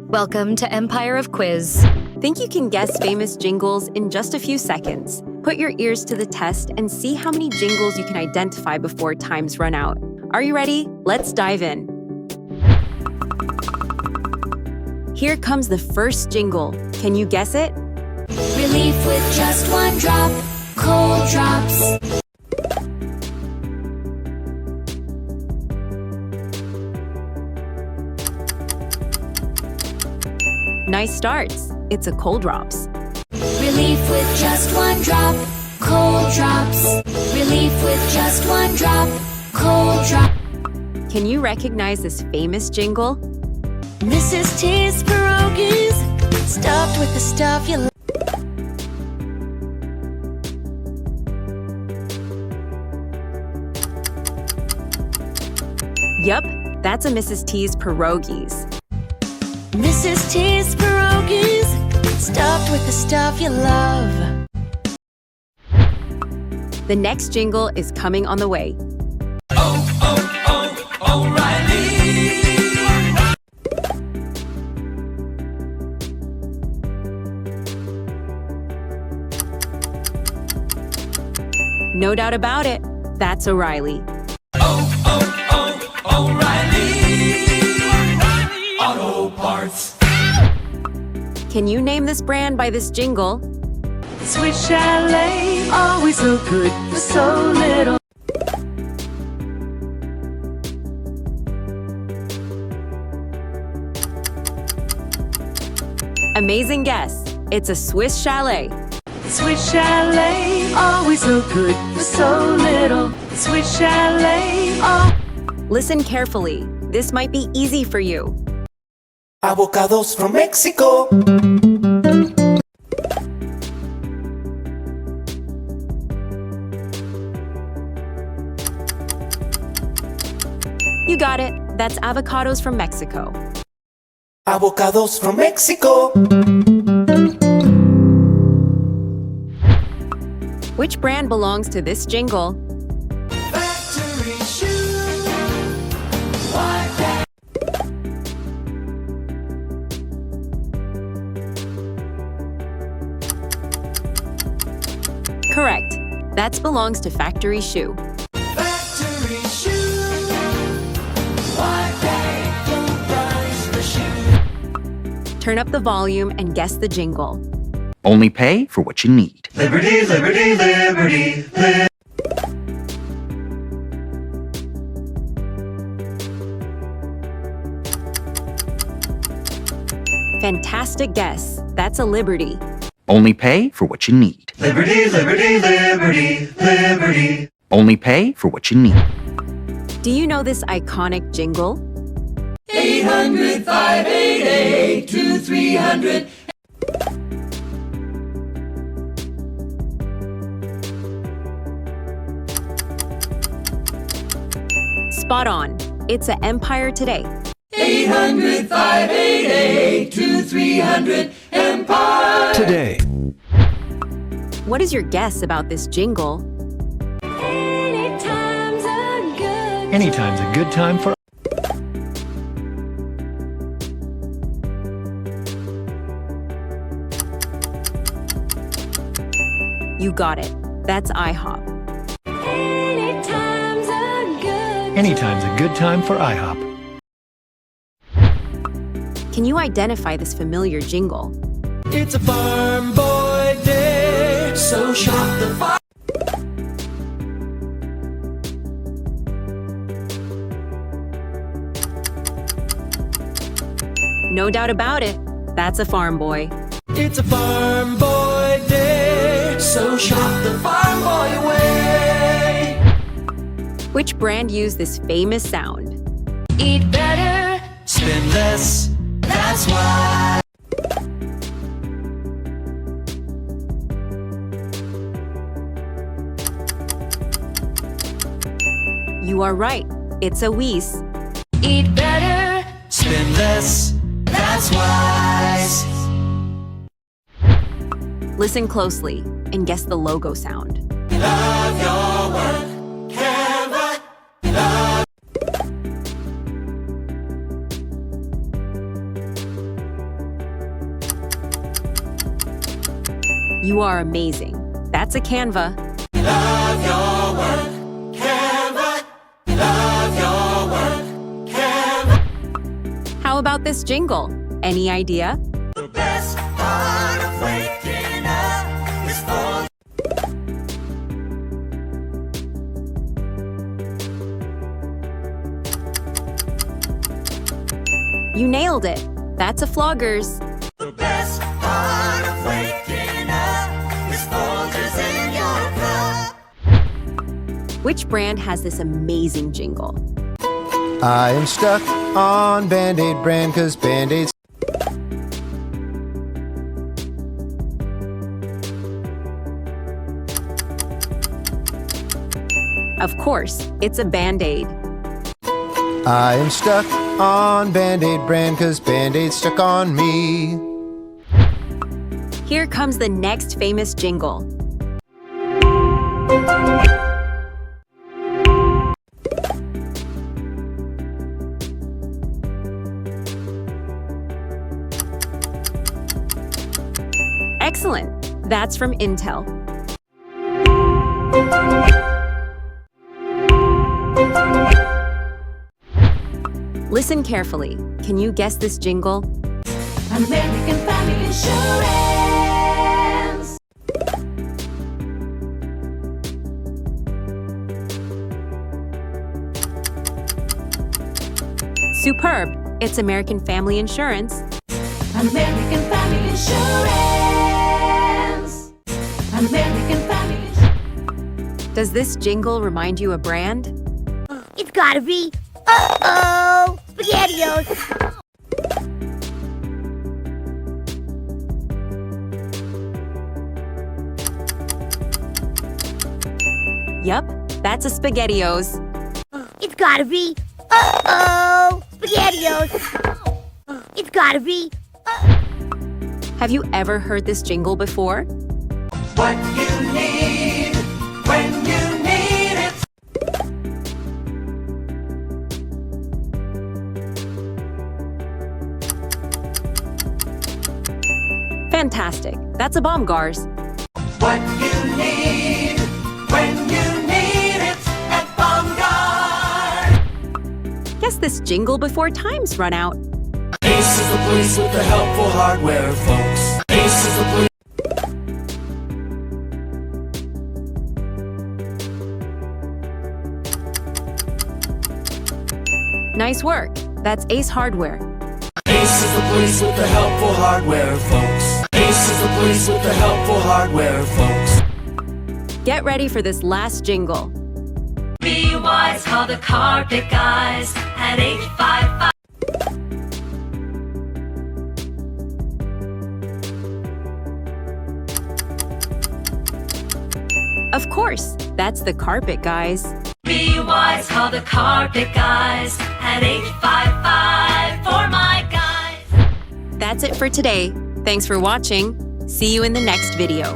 Welcome to Empire of Quiz. Think you can guess famous jingles in just a few seconds? Put your ears to the test and see how many jingles you can identify before times run out. Are you ready? Let's dive in. Here comes the first jingle. Can you guess it? Relief with just one drop, Coldrops. Nice starts. It's a Coldrops. Relief with just one drop, Coldrops. Relief with just one drop, Coldrops. Can you recognize this famous jingle? Mrs. T's pierogies, stuffed with the stuff you love. Yup, that's a Mrs. T's pierogies. Mrs. T's pierogies, stuffed with the stuff you love. The next jingle is coming on the way. Reiliy. No doubt about it, that's a Reiliy. Reiliy. Auto parts. Can you name this brand by this jingle? Swiss chalet, always so good for so little. Amazing guess. It's a Swiss chalet. Swiss chalet, always so good for so little. Swiss chalet, Listen carefully. This might be easy for you. Avocados from Mexico. You got it. That's avocados from Mexico. Avocados from Mexico. Which brand belongs to this jingle? Factory shoe. Like that. Correct. That belongs to Factory Shoe. Factory shoe. Like that. Full price for shoe. Turn up the volume and guess the jingle. Only pay for what you need. Liberty, liberty, liberty, liberty. Fantastic guess. That's a Liberty. Only pay for what you need. Liberty, liberty, liberty, liberty. Only pay for what you need. Do you know this iconic jingle? 800-588-2300. Spot on. It's a Empire Today. 800-588-2300. Empire. Today. What is your guess about this jingle? Anytime's a good Anytime's a good time for You got it. That's IHOP. Anytime's a good Anytime's a good time for IHOP. Can you identify this familiar jingle? It's a farm boy day, so shop the farm. No doubt about it. That's a farm boy. It's a farm boy day, so shop the farm boy away. Which brand used this famous sound? Eat better, Spend less, that's why. You are right. It's a Weiss. eat better. Spend less, that's wise. Listen closely and guess the logo sound. Love your work, Canva. Love. You are amazing. That's a Canva. Love your work, Canva. Love your work, Canva. How about this jingle? Any idea? The best part of waking up is for You nailed it. That's a flogers. the best part of waking up is flogers in your cup. Which brand has this amazing jingle? I am stuck on Band-Aid brand cause Band-Aids. Of course, it's a Band-Aid. I am stuck on Band-Aid brand cause Band-Aid stuck on me. Here comes the next famous jingle. Excellent. That's from Intel. Listen carefully. Can you guess this jingle? American Family Insurance. Superb. It's American Family Insurance. American Family Insurance. American Family Insurance. Does this jingle remind you of a brand? It's gotta be, SpaghettiOs. Yup, that's a SpaghettiOs. It's gotta be, SpaghettiOs. It's gotta be, Have you ever heard this jingle before? What you need when you need it. Fantastic. That's a Baumgars. What you need when you need it at Baumgart. Guess this jingle before times run out. Ace is the place with the helpful hardware, folks. Ace is the place. Nice work. That's Ace Hardware. Ace is the place with the helpful hardware, folks. Ace is the place with the helpful hardware, folks. Get ready for this last jingle. Be wise, call the carpet guys at 855. Of course, that's the carpet guys. Be wise, call the carpet guys at 855 for my guys. That's it for today. Thanks for watching. See you in the next video.